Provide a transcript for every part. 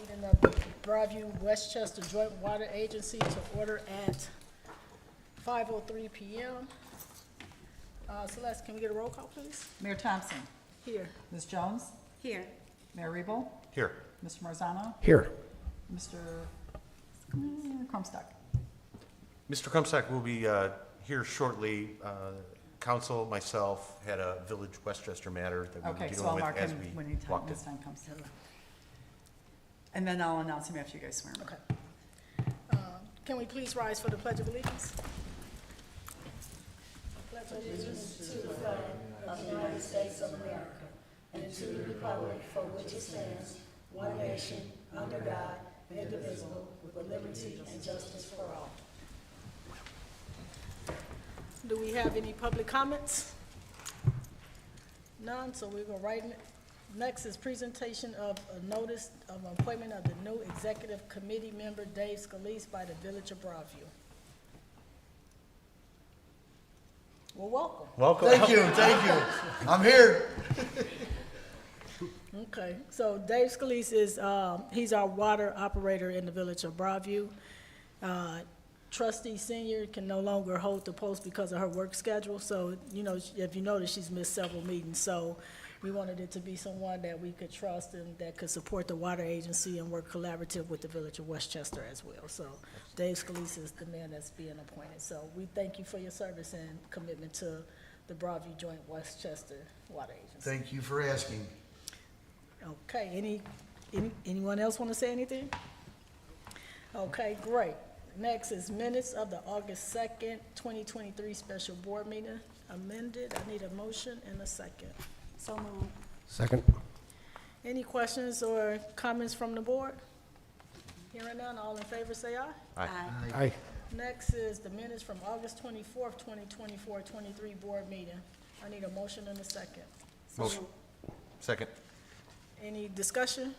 meeting of the Broadview Westchester Joint Water Agency to order at 5:03 p.m. Celeste, can we get a roll call, please? Mayor Thompson. Here. Ms. Jones. Here. Mayor Rebo. Here. Mr. Marzano. Here. Mr. Crumstock. Mr. Krumsack will be here shortly. Council, myself, had a Village Westchester matter that we were Okay, so dealing I'll with mark as him we when he walked in. his time comes. And then I'll announce him after you guys swear him. Okay. Can we please rise for the Pledge of Allegiance? Pledge allegiance to the flag of the United States of America and to the republic for which it stands, one nation, under God, indivisible, with liberty and justice for all. Do we have any public comments? None, so we're going right in. Next is presentation of a notice of appointment of the new executive committee member, Dave Scalise, by the Village of Broadview. Well, welcome. Welcome. Thank you. I'm here. Okay, so Dave Scalise is, he's our water operator in the Village of Broadview. Trustee Senior can no longer hold the post because of her work schedule, so, you know, if you notice, she's missed several meetings, so we wanted it to be someone that we could trust and that could support the water agency and work collaborative with the Village of Westchester as well. So Dave Scalise is the man that's being appointed. So we thank you for your service and commitment to the Broadview Joint Westchester Water Agency. Thank you for asking. Okay, anyone else want to say anything? Okay, great. Next is minutes of the August 2nd, 2023 special board meeting amended. I need a motion and a second. So moved. Second. Any questions or comments from the board? Hearing none, all in favor say aye. Aye. Aye. Next is the minutes from August 24th, 2024, 23 board meeting. I need a motion and a second. Motion. Second. Any discussion?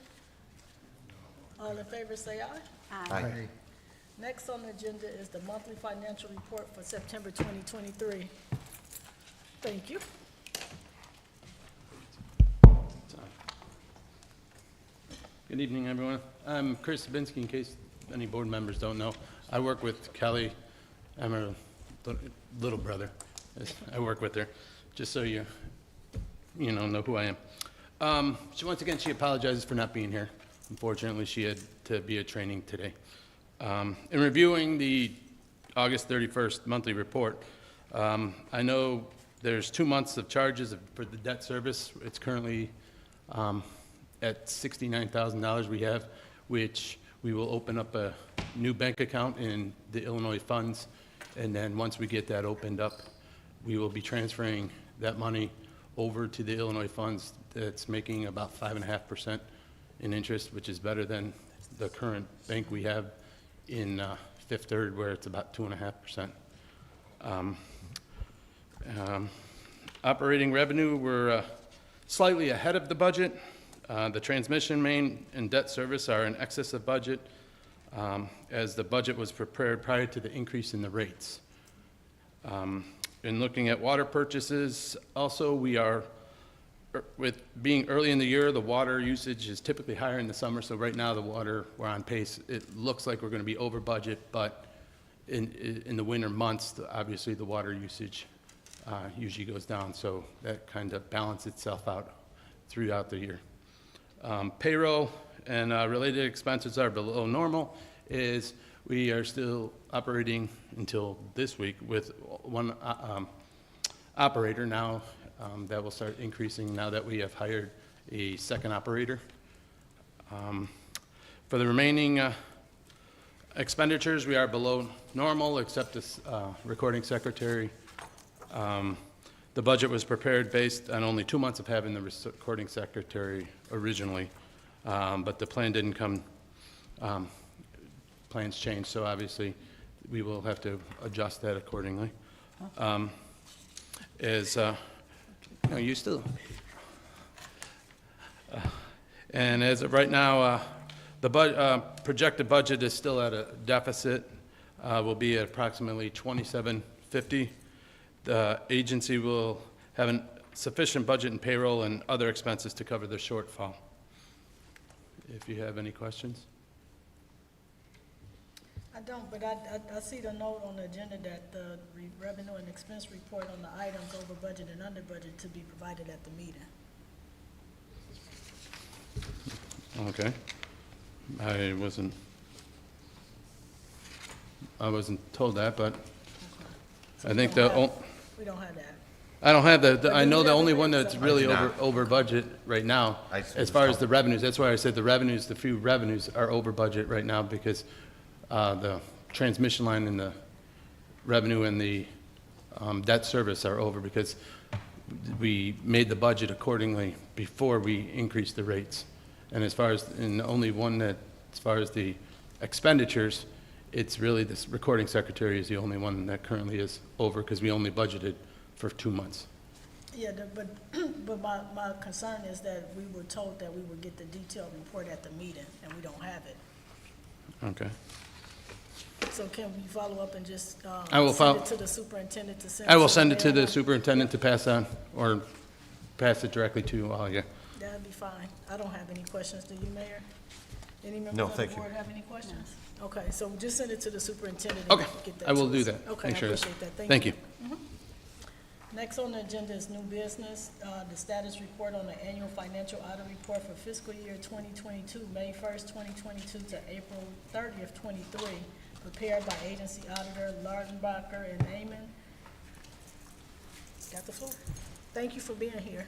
All in favor say aye. Aye. Next on the agenda is the monthly financial report for September 2023. Thank you. Good evening, everyone. I'm Chris Sabinski, in case any board members don't know. I work with Kelly. I'm her little brother. I work with her, just so you know who I am. Once again, she apologizes for not being here. Unfortunately, she had to be at training today. In reviewing the August 31st monthly report, I know there's 2 months of charges for the debt service. It's currently at $69,000 we have, which we will open up a new bank account in the Illinois funds, and then once we get that opened up, we will be transferring that money over to the Illinois funds. That's making about 5.5% in interest, which is better than the current bank we have in Fifth Third, where it's about 2.5%. Operating revenue, we're slightly ahead of the budget. The transmission main and debt service are in excess of budget, as the budget was prepared prior to the increase in the rates. In looking at water purchases, also we are, with being early in the year, the water usage is typically higher in the summer, so right now the water, we're on pace. It looks like we're going to be over budget, but in the winter months, obviously the water usage usually goes down, so that kind of balances itself out throughout the year. Payroll and related expenses are below normal, is we are still operating until this week with one operator now. That will start increasing now that we have hired a second operator. For the remaining expenditures, we are below normal, except this recording secretary. The budget was prepared based on only 2 months of having the recording secretary originally, but the plan didn't come, plans changed, so obviously we will have to adjust that accordingly. No, you still. And as of right now, the projected budget is still at a deficit. Will be at approximately $2,750. The agency will have sufficient budget and payroll and other expenses to cover the shortfall. if you have any questions. I don't, but I see the note on the agenda that the revenue and expense report on the items over budget and under budget to be provided at the meeting. Okay. I wasn't told that, but So I we think don't the, have- We don't have that. I don't have But I do know you the have only it? one that's really I do not. over budget right now, I see as what's far as called. the revenues. That's why I said the revenues, the few revenues are over budget right now because the transmission line and the revenue and the debt service are over because we made the budget accordingly before we increased the rates. And as far as, and the only one that, as far as the expenditures, it's really this recording secretary is the only one that currently is over because we only budgeted for 2 months. Yeah, but my concern is that we were told that we would get the detailed report at the meeting, and we don't have it. Okay. So can we follow up and just I will send follow- it to the superintendent to send? I will send it to mayor? the superintendent to pass on, or pass it directly to all you. That'd be fine. I don't have any questions. Do you, Mayor? Any members No, of the thank you. board have any questions? Okay, so just send it to the superintendent. and Okay, get I will to do us. that. Okay, I Make sure that- appreciate that. Thank you. Next on the agenda is new business, the status report on the annual financial audit report for fiscal year 2022, May 1st, 2022 to April 30th, 23, prepared by agency auditor Lardenbacher and Amon. Got the floor. Thank you for being here.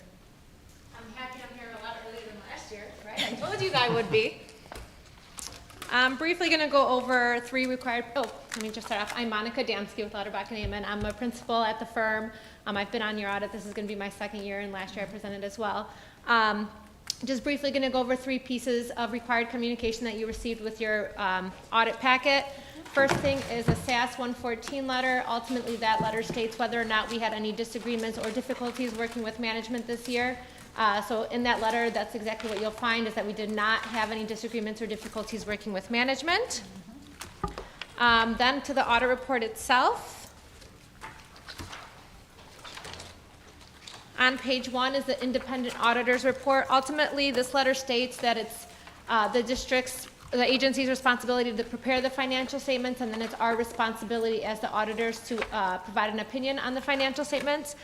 I'm happy I'm here a lot earlier than last year, right? I told you I would be. I'm briefly going to go over three required, let me just start off. I'm Monica Dansky with Lauterbach and Amon. I'm a principal at the firm. I've been on your audit. This is going to be my second year, and last year I presented as well. Just briefly going to go over three pieces of required communication that you received with your audit packet. First thing is a SAS 114 letter. Ultimately, that letter states whether or not we had any disagreements or difficulties working with management this year. So in that letter, that's exactly what you'll find, is that we did not have any disagreements or difficulties working with management. Then to the audit report itself. On page 1 is the independent auditor's report. Ultimately, this letter states that it's the agency's responsibility to prepare the financial statements, and then it's our responsibility as the auditors to provide an opinion on the financial statements.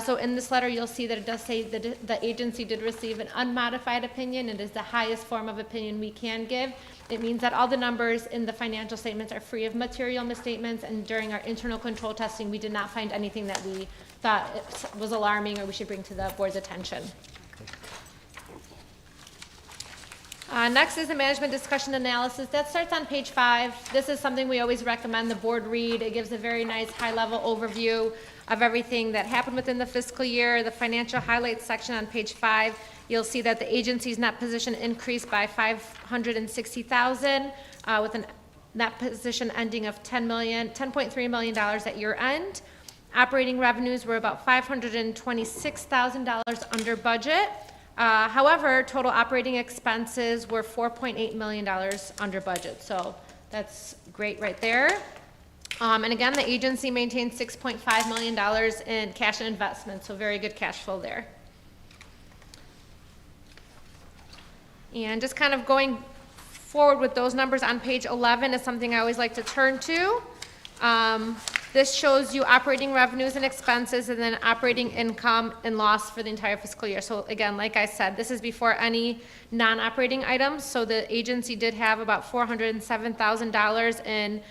So in this letter, you'll see that it does say that the agency did receive an unmodified opinion. It is the highest form of opinion we can give. It means that all the numbers in the financial statements are free of material misstatements, and during our internal control testing, we did not find anything that we thought was alarming or we should bring to the board's attention. Next is the management discussion analysis. That starts on page 5. This is something we always recommend the board read. It gives a very nice high-level overview of everything that happened within the fiscal year. The financial highlights section on page 5, you'll see that the agency's net position increased by $560,000 with a net position ending of $10.3 million at year end. Operating revenues were about $526,000 under budget. However, total operating expenses were $4.8 million under budget, so that's great right there. And again, the agency maintained $6.5 million in cash and investments, so very good cash flow there. And just kind of going forward with those numbers on page 11 is something I always like to turn to. This shows you operating revenues and expenses, and then operating income and loss for the entire fiscal year. So again, like I said, this is before any non-operating items. So the agency did have about $407,000 in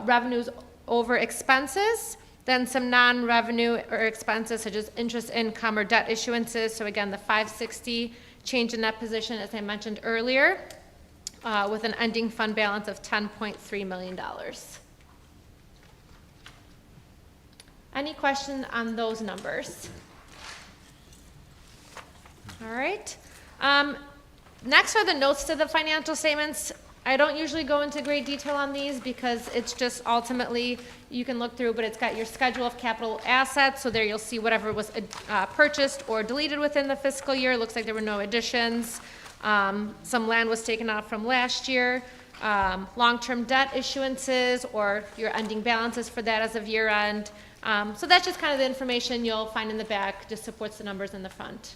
revenues over expenses, then some non-revenue or expenses such as interest income or debt issuances. So again, the $560 change in that position, as I mentioned earlier, with an ending fund balance of $10.3 million. Any question on those numbers? All right. Next are the notes to the financial statements. I don't usually go into great detail on these because it's just ultimately, you can look through, but it's got your schedule of capital assets. So there you'll see whatever was purchased or deleted within the fiscal year. Looks like there were no additions. Some land was taken out from last year. Long-term debt issuances or your ending balances for that as of year end. So that's just kind of the information you'll find in the back, just supports the numbers in the front.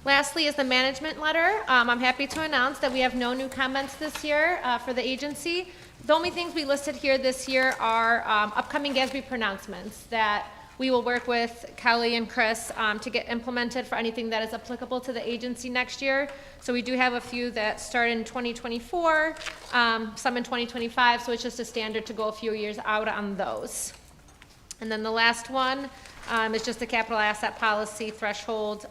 Lastly is the management letter. I'm happy to announce that we have no new comments this year for the agency. The only things we listed here this year are upcoming GASB pronouncements that we will work with Kelly and Chris to get implemented for anything that is applicable to the agency next year. So we do have a few that start in 2024, some in 2025, so it's just a standard to go a few years out on those. And then the last one is just the capital asset policy threshold,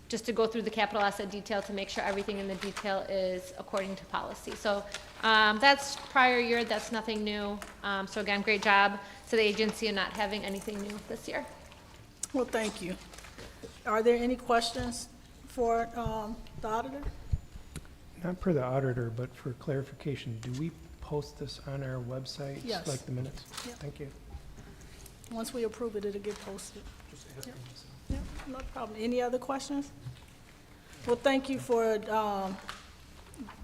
just to go through the capital asset detail to make sure everything in the detail is according to policy. So that's prior year, that's nothing new. So again, great job to the agency in not having anything new this year. Well, thank you. Are there any questions for the auditor? Not per the auditor, but for clarification, do we post this on our website? Yes. Like the minutes? Yep. Thank you. Once we approve it, it'll get posted. Yeah, no problem. Any other questions? Well, thank you for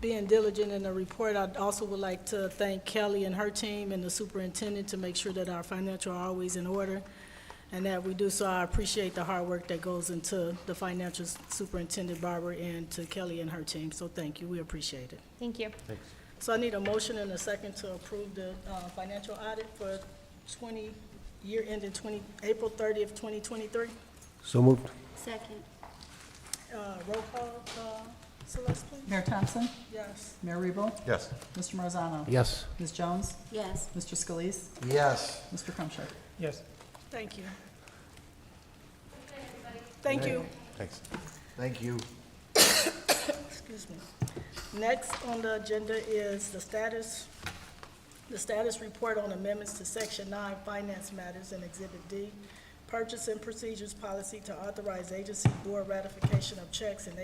being diligent in the report. I also would like to thank Kelly and her team and the superintendent to make sure that our financial are always in order and that we do so. I appreciate the hard work that goes into the financial superintendent, Barbara, and to Kelly and her team. So thank you. We appreciate it. Thank you. So I need a motion and a second to approve the financial audit for year ending April 30th, 2023. So moved. Second. Roll call, Celeste, please. Mayor Thompson? Yes. Mayor Rebo? Yes. Mr. Marzano? Yes. Ms. Jones? Yes. Mr. Scalise? Yes. Mr. Krumshek? Yes. Thank you. Thank you. Thanks. Thank you. Excuse me. Next on the agenda is the status report on amendments to Section 9 Finance Matters and Exhibit D, Purchase and Procedures Policy to authorize agency board ratification of checks and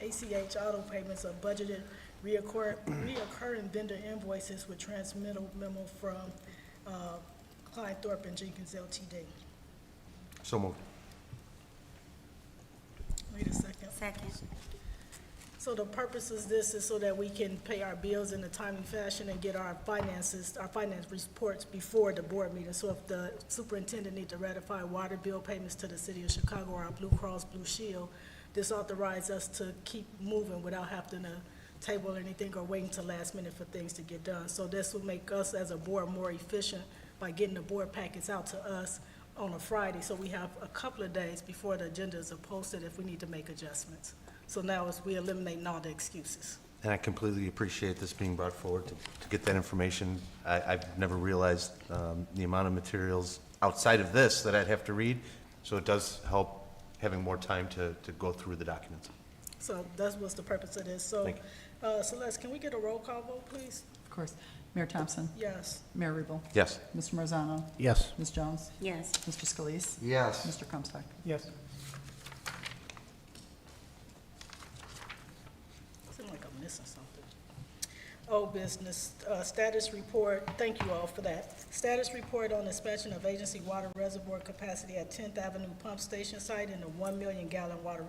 ACH auto payments of budgeted reoccurring vendor invoices with transmittal memo from Klein Thorpe and Jenkins Ltd. So moved. Wait a second. Second. So the purpose of this is so that we can pay our bills in a timely fashion and get our finance reports before the board meeting. So if the superintendent needs to ratify water bill payments to the city of Chicago or our Blue Cross Blue Shield, this authorizes us to keep moving without having to table anything or waiting till last minute for things to get done. So this will make us as a board more efficient by getting the board packets out to us on a Friday. So we have a couple of days before the agendas are posted if we need to make adjustments. So now we eliminating all the excuses. And I completely appreciate this being brought forward to get that information. I've never realized the amount of materials outside of this that I'd have to read, so it does help having more time to go through the documents. So that's what's the purpose of this. So, Thank Celeste, can we get a roll call vote, please? Of course. Mayor Thompson? Yes. Mayor Rebo? Yes. Mr. Marzano? Yes. Ms. Jones? Yes. Mr. Scalise? Yes. Mr. Krumshek? Yes. Seems like I'm missing something. Old business, status report, thank you all for that. Status report on inspection of agency water reservoir capacity at 10th Avenue Pump Station site and the 1 million gallon water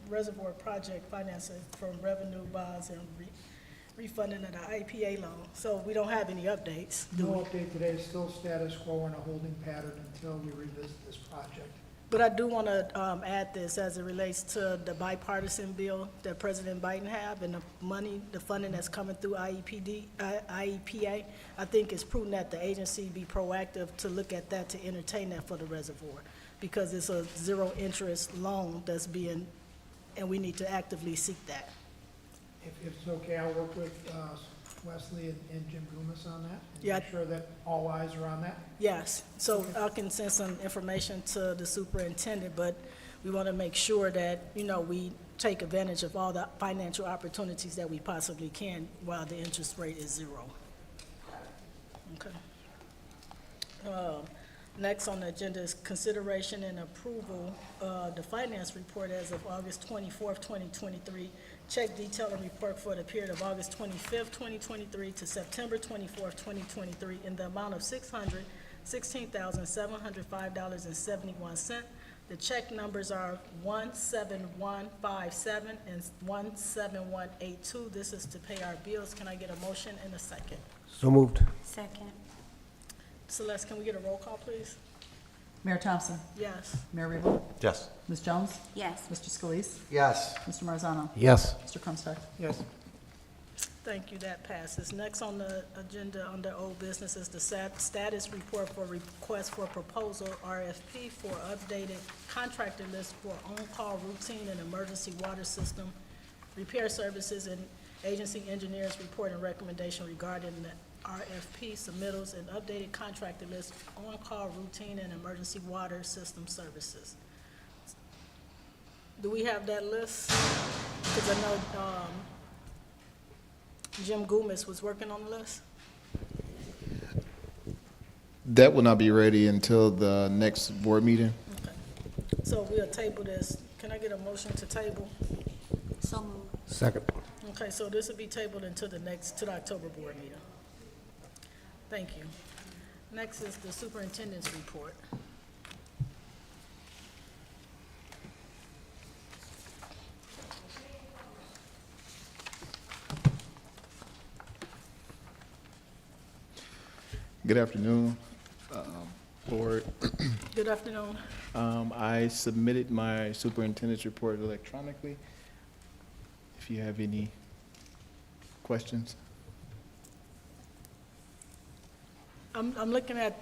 reservoir project financing from revenue bonds and refunding of the IPA loan. So we don't have any updates, do No we? update today, still status quo in a holding pattern until we revisit this project. But I do want to add this as it relates to the bipartisan bill that President Biden have and the money, the funding that's coming through IEPA. I think it's prudent that the agency be proactive to look at that, to entertain that for the reservoir, because it's a zero-interest loan that's being, and we need to actively seek that. If it's okay, I'll work with Wesley and Jim Gumas on that. And Yeah. make sure that all eyes are on that. Yes, so I can send some information to the superintendent, but we want to make sure that, you know, we take advantage of all the financial opportunities that we possibly can while the interest rate is zero. Okay. Next on the agenda is consideration and approval of the finance report as of August 24th, 2023. Check detailing report for the period of August 25th, 2023 to September 24th, 2023 in the amount of $616,705.71. The check numbers are 17157 and 17182. This is to pay our bills. Can I get a motion in a second? So moved. Second. Celeste, can we get a roll call, please? Mayor Thompson, Yes. Mayor Rebo, Yes. Ms. Jones, Yes. Mr. Scalise, Yes. Mr. Marzano, Yes. Mr. Crumpster. Yes. Thank you, that passes. Next on the agenda under old business is the status report for request for proposal, RFP, for updated contractor list for on-call routine and emergency water system repair services and agency engineers report and recommendation regarding the RFP submittals and updated contractor list on-call routine and emergency water system services. Do we have that list? Because I know, Jim Goomis was working on the list. That will not be ready until the next board meeting. So we'll table this. Can I get a motion to table? So moved. Second. Okay, so this will be tabled until to the October board meeting. Thank you. Next is the superintendent's report. Good afternoon, board. Good afternoon. I submitted my superintendent's report electronically. If you have any questions. I'm looking at,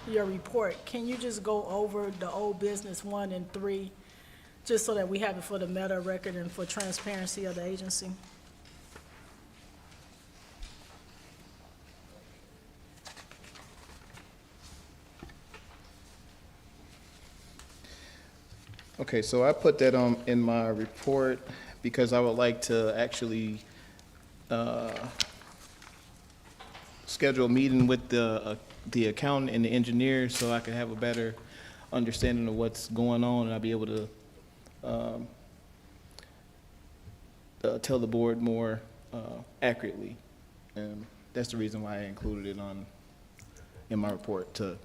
your report. Can you just go over the old business 1 and 3, just so that we have it for the meta record and for transparency of the agency? Okay, so I put that on in my report because I would like to actually schedule a meeting with the accountant and the engineer so I can have a better understanding of what's going on, and I'll be able to tell the board more accurately. And that's the reason why I included it in my report to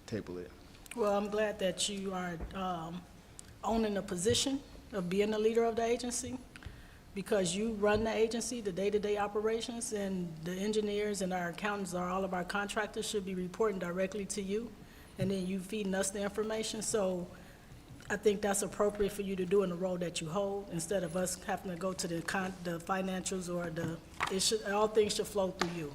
table it. Well, I'm glad that you are owning the position of being the leader of the agency, because you run the agency, the day-to-day operations, and the engineers and our accountants, are all of our contractors, should be reporting directly to you, and then you feeding us the information. So I think that's appropriate for you to do in the role that you hold, instead of us having to go to the financials or all things should flow through you.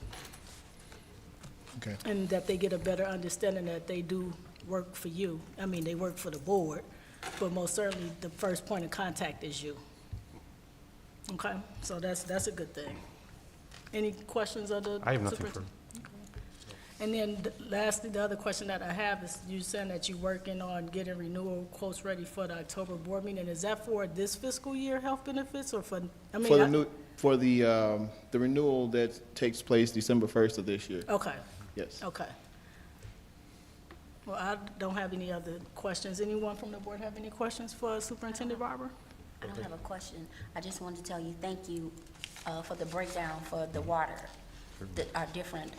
Okay. And that they get a better understanding that they do work for you. I mean, they work for the board, but most certainly the first point of contact is you. Okay, so that's a good thing. Any questions of the I have nothing further. superintendent? And then lastly, the other question that I have is, you saying that you're working on getting renewal quotes ready for the October board meeting. Is that for this fiscal year health benefits, or for, I mean? For the renewal that takes place December 1st of this year. Okay, Yes. okay. Well, I don't have any other questions. Anyone from the board have any questions for Superintendent Barber? I don't have a question. I just wanted to tell you, thank you for the breakdown for the water, our different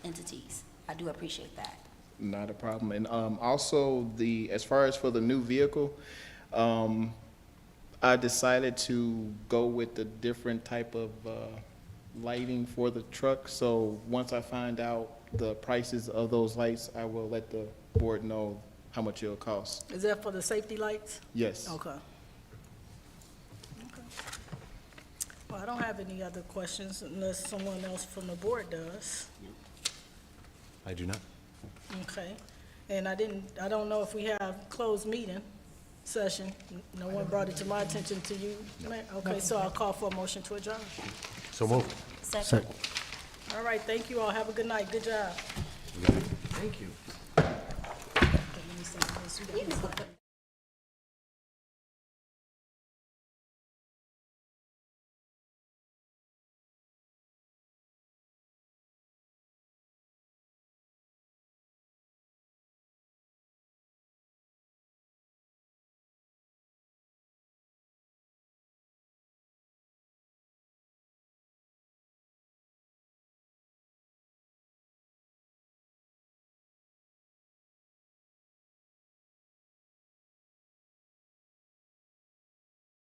entities. I do appreciate that. Not a problem. And also, as far as for the new vehicle, I decided to go with the different type of lighting for the truck. So once I find out the prices of those lights, I will let the board know how much it'll cost. Is that for the safety lights? Yes. Okay. Well, I don't have any other questions unless someone else from the board does. I do not. Okay. And I don't know if we have closed meeting session. No one brought it to my attention to you. Okay, so I'll call for a motion to adjourn. So moved. Second. All right, thank you all. Have a good night. Good job. Thank you.